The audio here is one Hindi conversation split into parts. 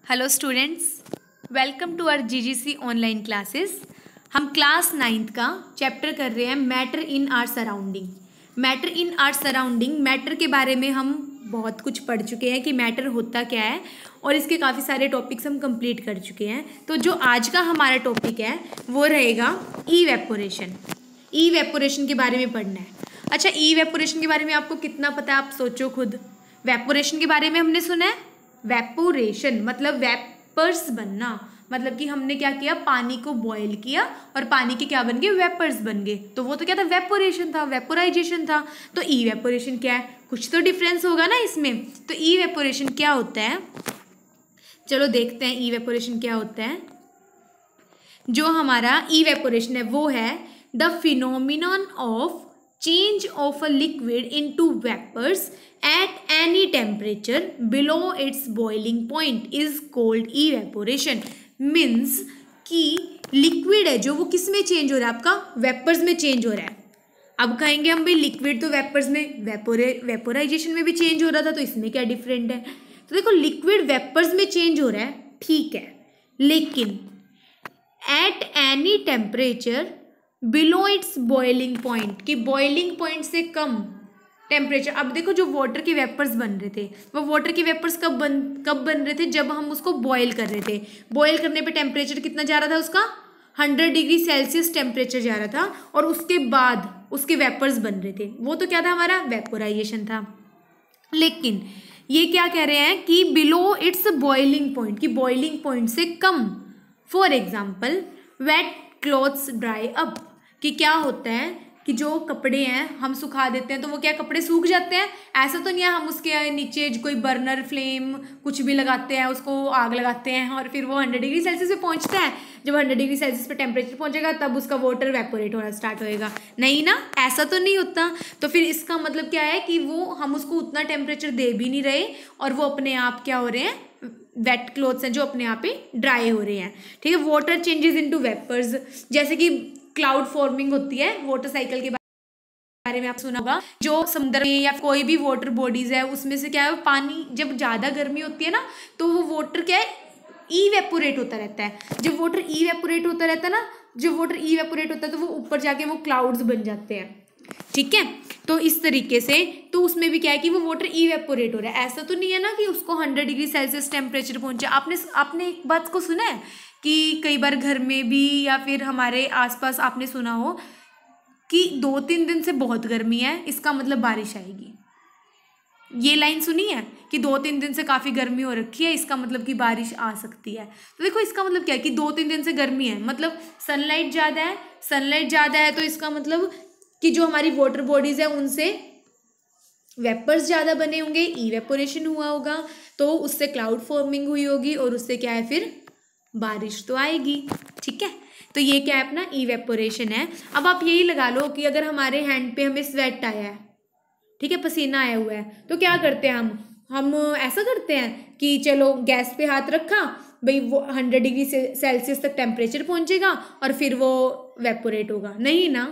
Hello students, welcome to our GGC online classes. हम क्लास 9th का चैप्टर कर रहे हैं matter in our surrounding. Matter in our surrounding, matter के बारे में हम बहुत कुछ पढ़ चुके हैं कि मैटर होता क्या है और इसके काफ़ी सारे टॉपिक्स हम कंप्लीट कर चुके हैं। तो जो आज का हमारा टॉपिक है वो रहेगा इवेपोरेशन। इवेपोरेशन के बारे में पढ़ना है। अच्छा, इवेपोरेशन के बारे में आपको कितना पता है आप सोचो खुद। वेपोरेशन के बारे में हमने सुना है, वेपोरेशन मतलब वेपर्स बनना, मतलब कि हमने क्या किया, पानी को बॉयल किया और पानी के क्या बन गए, वेपर्स बन गए। तो वो तो क्या था, वेपोरेशन था, वेपोराइजेशन था। तो इवेपोरेशन क्या है, कुछ तो डिफरेंस होगा ना इसमें। तो इवेपोरेशन क्या होता है, चलो देखते हैं इवेपोरेशन क्या होता है। जो हमारा इवेपोरेशन है वो है the phenomenon of change of a liquid into vapors at any temperature below its boiling point is called evaporation। Means कि लिक्विड है जो वो किस में चेंज हो रहा है, आपका वेपर्स में चेंज हो रहा है। अब कहेंगे हम भाई लिक्विड तो वेपर्स में वेपोराइजेशन में भी चेंज हो रहा था, तो इसमें क्या डिफरेंट है। तो देखो, लिक्विड वेपर्स में चेंज हो रहा है, ठीक है, लेकिन at any temperature below its boiling point, कि बॉइलिंग पॉइंट से कम टेम्परेचर। अब देखो, जो वाटर के वेपर्स बन रहे थे वो वाटर के वेपर्स कब बन रहे थे, जब हम उसको बॉयल कर रहे थे। बॉयल करने पे टेम्परेचर कितना जा रहा था उसका, 100 डिग्री सेल्सियस टेम्परेचर जा रहा था, और उसके बाद उसके वेपर्स बन रहे थे। वो तो क्या था, हमारा वेपोराइजेशन था। लेकिन ये क्या कह रहे हैं कि बिलो इट्स बॉइलिंग पॉइंट, कि बॉइलिंग पॉइंट से कम। For example, wet clothes dry up, कि क्या होता है कि जो कपड़े हैं हम सुखा देते हैं तो वो क्या, कपड़े सूख जाते हैं। ऐसा तो नहीं है हम उसके नीचे कोई बर्नर फ्लेम कुछ भी लगाते हैं, उसको आग लगाते हैं और फिर वो 100 डिग्री सेल्सियस पे पहुंचता है। जब 100 डिग्री सेल्सियस पे टेम्परेचर पहुंचेगा तब उसका वाटर वेपोरेट होना स्टार्ट होएगा। नहीं ना, ऐसा तो नहीं होता। तो फिर इसका मतलब क्या है कि वो हम उसको उतना टेम्परेचर दे भी नहीं रहे और वो अपने आप क्या हो रहे हैं, वेट क्लोथ्स हैं जो अपने आप ही ड्राई हो रहे हैं। ठीक है, वाटर चेंजेस इनटू वेपर्स, जैसे कि क्लाउड फॉर्मिंग होती है। वाटर साइकिल के बारे में आप सुना होगा, जो समुद्र में या कोई भी वाटर बॉडीज है उसमें से क्या है, पानी जब ज़्यादा गर्मी होती है ना तो वो वाटर क्या है, इवेपोरेट होता रहता है। जब वाटर इवेपोरेट होता रहता है ना, जब वाटर इवेपोरेट होता है तो वो ऊपर जाके वो क्लाउड्स बन जाते हैं। ठीक है, तो इस तरीके से तो उसमें भी क्या है कि वो वाटर इवेपोरेट हो रहा है। ऐसा तो नहीं है ना कि उसको 100 डिग्री सेल्सियस टेम्परेचर पहुंचा। आपने एक बात को सुना है कि कई बार घर में भी या फिर हमारे आसपास आपने सुना हो कि 2-3 दिन से बहुत गर्मी है, इसका मतलब बारिश आएगी। ये लाइन सुनी है कि 2-3 दिन से काफ़ी गर्मी हो रखी है, इसका मतलब कि बारिश आ सकती है। तो देखो, इसका मतलब क्या है कि 2-3 दिन से गर्मी है, मतलब सनलाइट ज़्यादा है। सनलाइट ज़्यादा है तो इसका मतलब कि जो हमारी वाटर बॉडीज़ है उनसे वेपर्स ज़्यादा बने होंगे, इवेपोरेशन हुआ होगा, तो उससे क्लाउड फॉर्मिंग हुई होगी और उससे क्या है, फिर बारिश तो आएगी। ठीक है, तो ये क्या है, अपना इवेपोरेशन है। अब आप यही लगा लो कि अगर हमारे हैंड पे हमें स्वेट आया है, ठीक है, पसीना आया हुआ है, तो क्या करते हैं हम ऐसा करते हैं कि चलो गैस पे हाथ रखा, भाई वो 100 डिग्री सेल्सियस तक टेम्परेचर पहुंचेगा और फिर वो वेपोरेट होगा। नहीं ना,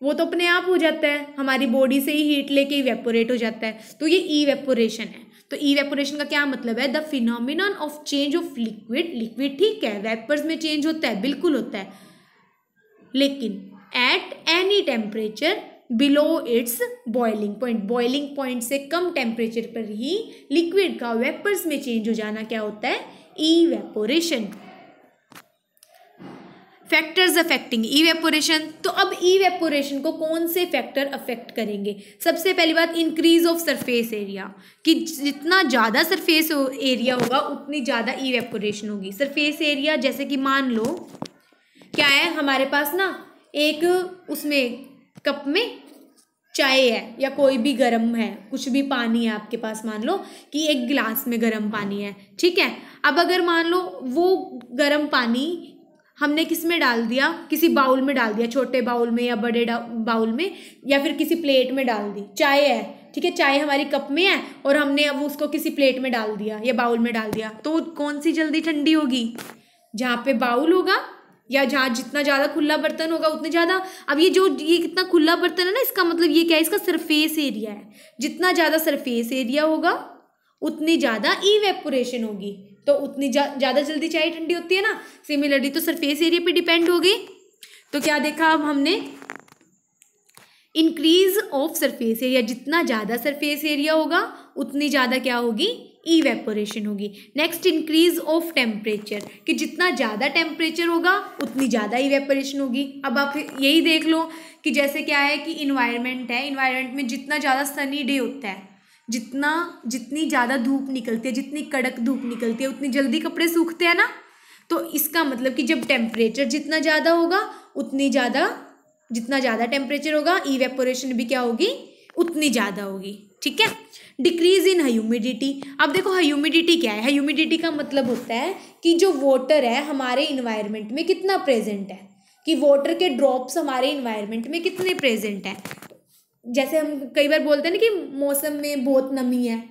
वो तो अपने आप हो जाता है, हमारी बॉडी से ही हीट लेके इवेपोरेट हो जाता है। तो ये इवेपोरेशन है। तो इवेपोरेशन का क्या मतलब है, the phenomenon of change of liquid. Liquid ठीक है, वेपर्स में चेंज होता है, बिल्कुल होता है, लेकिन at any temperature below its boiling point, boiling point से कम टेम्परेचर पर ही लिक्विड का वेपर्स में चेंज हो जाना क्या होता है, इवेपोरेशन। Factors affecting evaporation. तो अब इवेपोरेशन को कौन से फैक्टर अफेक्ट करेंगे। सबसे पहली बात, इंक्रीज ऑफ सरफेस एरिया, कि जितना ज़्यादा सरफेस एरिया होगा उतनी ज़्यादा इवेपोरेशन होगी। सरफेस एरिया जैसे कि मान लो क्या है, हमारे पास ना एक उसमें कप में चाय है या कोई भी गर्म है, कुछ भी पानी है आपके पास, मान लो कि एक गिलास में गर्म पानी है। ठीक है, अब अगर मान लो वो गर्म पानी हमने किस में डाल दिया, किसी बाउल में डाल दिया, छोटे बाउल में या बड़े बाउल में या फिर किसी प्लेट में डाल दी। चाय है, ठीक है, चाय हमारी कप में है और हमने अब उसको किसी प्लेट में डाल दिया या बाउल में डाल दिया, तो कौन सी जल्दी ठंडी होगी, जहाँ पे बाउल होगा या जहाँ जितना ज़्यादा खुला बर्तन होगा उतने ज़्यादा। अब ये कितना खुला बर्तन है ना, इसका मतलब ये क्या है, इसका सरफेस एरिया है। जितना ज़्यादा सरफेस एरिया होगा उतनी ज़्यादा इवेपोरेशन होगी। तो उतनी ज़्यादा जल्दी चाय ठंडी होती है ना। सिमिलरली तो सरफेस एरिया पे डिपेंड होगी। तो क्या देखा अब हमने, इंक्रीज ऑफ सरफेस एरिया, जितना ज़्यादा सरफेस एरिया होगा उतनी ज़्यादा क्या होगी, इवेपोरेशन होगी। नेक्स्ट इंक्रीज ऑफ टेम्परेचर, कि जितना ज़्यादा टेम्परेचर होगा उतनी ज़्यादा इवेपोरेशन होगी। अब आप यही देख लो कि जैसे क्या है कि इन्वायरमेंट है, इन्वायरमेंट में जितना ज़्यादा सनी डे होता है, जितनी ज़्यादा धूप निकलती है, जितनी कड़क धूप निकलती है, उतनी जल्दी कपड़े सूखते हैं ना। तो इसका मतलब कि जब टेम्परेचर जितना ज़्यादा होगा जितना ज़्यादा टेम्परेचर होगा इवेपोरेशन भी क्या होगी, उतनी ज़्यादा होगी। ठीक है। डिक्रीज इन ह्यूमिडिटी, अब देखो ह्यूमिडिटी क्या है। ह्यूमिडिटी का मतलब होता है कि जो वाटर है हमारे इन्वायरमेंट में कितना प्रेजेंट है, कि वाटर के ड्रॉप्स हमारे इन्वायरमेंट में कितने प्रेजेंट हैं। जैसे हम कई बार बोलते हैं ना कि मौसम में बहुत नमी है,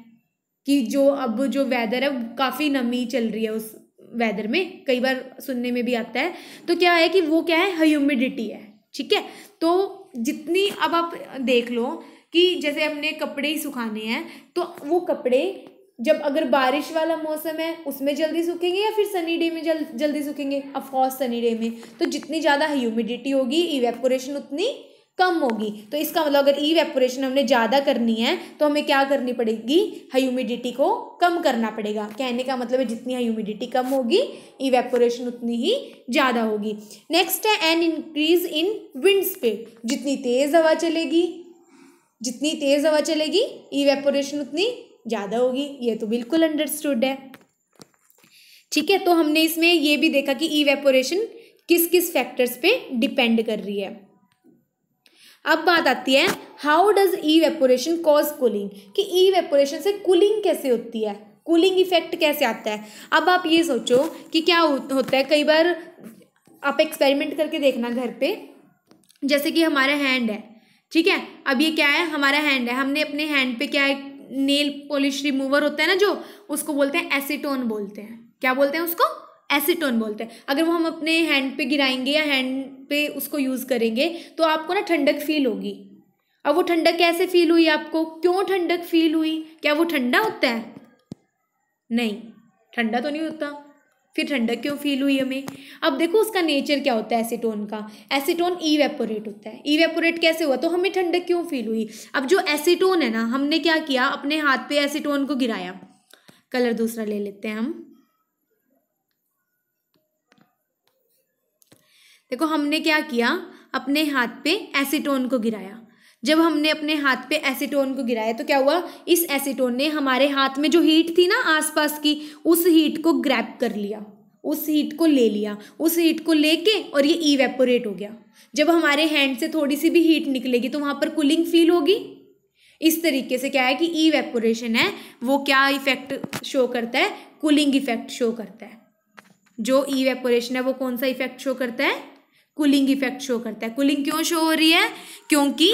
कि जो वेदर है काफ़ी नमी चल रही है, उस वेदर में कई बार सुनने में भी आता है। तो क्या है कि वो क्या है, ह्यूमिडिटी है। ठीक है। तो जितनी, अब आप देख लो कि जैसे हमने कपड़े ही सुखाने हैं, तो वो कपड़े जब अगर बारिश वाला मौसम है उसमें जल्दी सूखेंगे या फिर सनी डे में जल्दी सूखेंगे, ऑफ कोर्स सनी डे में। तो जितनी ज़्यादा ह्यूमिडिटी होगी इवेपोरेशन उतनी कम होगी। तो इसका मतलब अगर इवेपोरेशन हमने ज़्यादा करनी है तो हमें क्या करनी पड़ेगी, ह्यूमिडिटी को कम करना पड़ेगा। कहने का मतलब है जितनी ह्यूमिडिटी कम होगी इवेपोरेशन उतनी ही ज़्यादा होगी। नेक्स्ट है an increase in wind speed, जितनी तेज़ हवा चलेगी इवेपोरेशन उतनी ज़्यादा होगी। ये तो बिल्कुल अंडरस्टूड है। ठीक है। तो हमने इसमें ये भी देखा कि इवेपोरेशन किस किस फैक्टर्स पे डिपेंड कर रही है। अब बात आती है how does evaporation cause cooling, कि इवेपोरेशन से कूलिंग कैसे होती है, कूलिंग इफेक्ट कैसे आता है। अब आप ये सोचो कि क्या होता है, कई बार आप एक्सपेरिमेंट करके देखना घर पे। जैसे कि हमारा हैंड है, ठीक है। अब ये क्या है, हमारा हैंड है, हमने अपने हैंड पे क्या है, नेल पॉलिश रिमूवर होता है ना, जो उसको बोलते हैं एसीटोन बोलते हैं। क्या बोलते हैं उसको, एसीटोन बोलते हैं। अगर वो हम अपने हैंड पे गिराएंगे या हैंड पे उसको यूज़ करेंगे तो आपको ना ठंडक फील होगी। अब वो ठंडक कैसे फील हुई आपको, क्यों ठंडक फील हुई, क्या वो ठंडा होता है, नहीं ठंडा तो नहीं होता, फिर ठंडक क्यों फील हुई हमें। अब देखो उसका नेचर क्या होता है एसीटोन का, एसीटोन इवेपोरेट होता है। इवेपोरेट कैसे हुआ, तो हमें ठंडक क्यों फील हुई। अब जो एसीटोन है ना, हमने क्या किया, अपने हाथ पे एसीटोन को गिराया, कलर दूसरा ले लेते हैं हम। देखो हमने क्या किया, अपने हाथ पे एसीटोन को गिराया। जब हमने अपने हाथ पे एसीटोन को गिराया तो क्या हुआ, इस एसीटोन ने हमारे हाथ में जो हीट थी ना आसपास की, उस हीट को ग्रैब कर लिया, उस हीट को ले लिया, उस हीट को लेके और ये इवेपोरेट हो गया। जब हमारे हैंड से थोड़ी सी भी हीट निकलेगी तो वहाँ पर कूलिंग फील होगी। इस तरीके से क्या है कि इवेपोरेशन है वो क्या इफेक्ट शो करता है, कूलिंग इफेक्ट शो करता है। जो इवेपोरेशन है वो कौन सा इफेक्ट शो करता है, कूलिंग इफेक्ट शो करता है। कूलिंग क्यों शो हो रही है, क्योंकि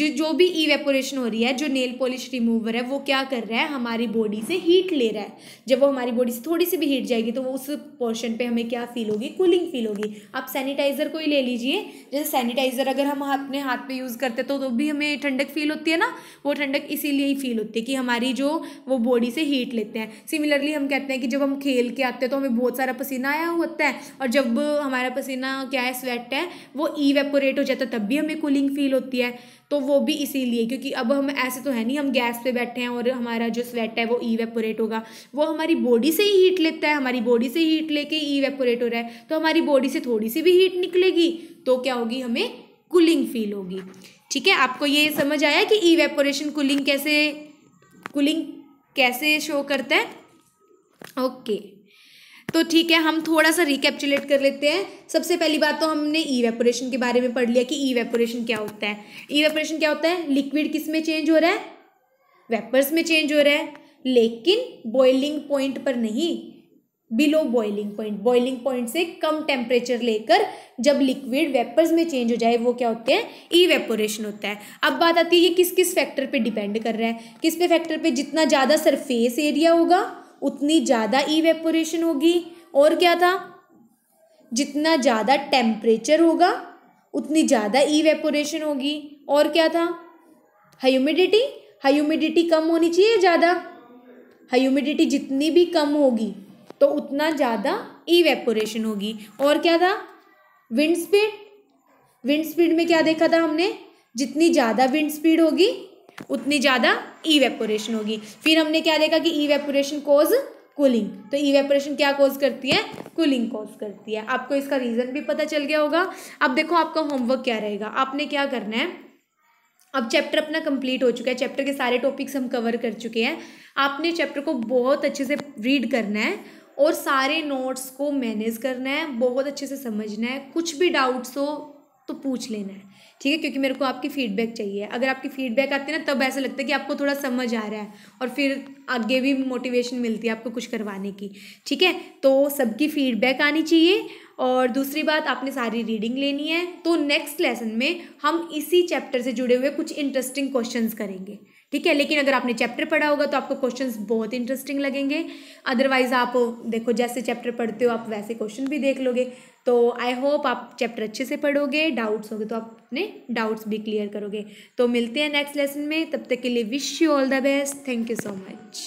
जो भी इवेपोरेशन हो रही है, जो नेल पॉलिश रिमूवर है वो क्या कर रहा है, हमारी बॉडी से हीट ले रहा है। जब वो हमारी बॉडी से थोड़ी सी भी हीट जाएगी तो वो उस पोर्शन पे हमें क्या फील होगी, कूलिंग फील होगी। आप सैनिटाइज़र को ही ले लीजिए, जैसे सैनिटाइज़र अगर हम अपने हाथ पे यूज़ करते तो भी हमें ठंडक फील होती है ना, वो ठंडक इसीलिए ही फील होती है कि हमारी जो वो बॉडी से हीट लेते हैं। सिमिलरली हम कहते हैं कि जब हम खेल के आते हैं तो हमें बहुत सारा पसीना आया होता है, और जब हमारा पसीना क्या है, स्वेट है, वो इवेपोरेट हो जाता है, तब भी हमें कूलिंग फील होती है। तो वो भी इसीलिए, क्योंकि अब हम ऐसे तो है नहीं हम गैस पे बैठे हैं और हमारा जो स्वेट है वो इवेपोरेट होगा, वो हमारी बॉडी से ही हीट लेता है, हमारी बॉडी से हीट लेके इवेपोरेट हो रहा है। तो हमारी बॉडी से थोड़ी सी भी हीट निकलेगी तो क्या होगी, हमें कूलिंग फील होगी। ठीक है। आपको ये समझ आया कि इवेपोरेशन कूलिंग कैसे शो करता है। ओके, तो ठीक है, हम थोड़ा सा रिकैप्चुलेट कर लेते हैं। सबसे पहली बात तो हमने इवेपोरेशन के बारे में पढ़ लिया कि इवेपोरेशन क्या होता है। इवेपोरेशन क्या होता है, लिक्विड किस में चेंज हो रहा है, वेपर्स में चेंज हो रहा है, लेकिन बॉइलिंग पॉइंट पर नहीं, बिलो बॉइलिंग पॉइंट से कम टेम्परेचर लेकर जब लिक्विड वेपर्स में चेंज हो जाए वो क्या होते हैं, इवेपोरेशन होता है। अब बात आती है ये किस किस फैक्टर पे डिपेंड कर रहा है, किस पे फैक्टर पे, जितना ज़्यादा सरफेस एरिया होगा उतनी ज़्यादा इवेपोरेशन होगी, और क्या था, जितना ज़्यादा टेम्परेचर होगा उतनी ज़्यादा इवेपोरेशन होगी, और क्या था, ह्यूमिडिटी, ह्यूमिडिटी कम होनी चाहिए ज़्यादा? ह्यूमिडिटी जितनी भी कम होगी तो उतना ज़्यादा इवेपोरेशन होगी। और क्या था? Wind speed. विंड स्पीड में क्या देखा था हमने? जितनी ज़्यादा विंड स्पीड होगी उतनी ज़्यादा इवेपोरेशन होगी। फिर हमने क्या देखा कि इवेपोरेशन कॉज कूलिंग। तो इवेपोरेशन क्या कॉज करती है? कूलिंग कॉज करती है। आपको इसका रीज़न भी पता चल गया होगा। अब देखो आपका होमवर्क क्या रहेगा। आपने क्या करना है, अब चैप्टर अपना कंप्लीट हो चुका है, चैप्टर के सारे टॉपिक्स हम कवर कर चुके हैं। आपने चैप्टर को बहुत अच्छे से रीड करना है और सारे नोट्स को मैनेज करना है, बहुत अच्छे से समझना है। कुछ भी डाउट्स हो तो पूछ लेना है, ठीक है, क्योंकि मेरे को आपकी फीडबैक चाहिए। अगर आपकी फीडबैक आती है ना तब ऐसा लगता है कि आपको थोड़ा समझ आ रहा है और फिर आगे भी मोटिवेशन मिलती है आपको कुछ करवाने की, ठीक है। तो सबकी फीडबैक आनी चाहिए। और दूसरी बात, आपने सारी रीडिंग लेनी है। तो नेक्स्ट लेसन में हम इसी चैप्टर से जुड़े हुए कुछ इंटरेस्टिंग क्वेश्चंस करेंगे, ठीक है। लेकिन अगर आपने चैप्टर पढ़ा होगा तो आपको क्वेश्चंस बहुत इंटरेस्टिंग लगेंगे। अदरवाइज आप देखो जैसे चैप्टर पढ़ते हो आप वैसे क्वेश्चन भी देख लोगे। तो आई होप आप चैप्टर अच्छे से पढ़ोगे, डाउट्स होंगे तो आप अपने डाउट्स भी क्लियर करोगे। तो मिलते हैं नेक्स्ट लेसन में, तब तक के लिए wish you all the best. Thank you so much.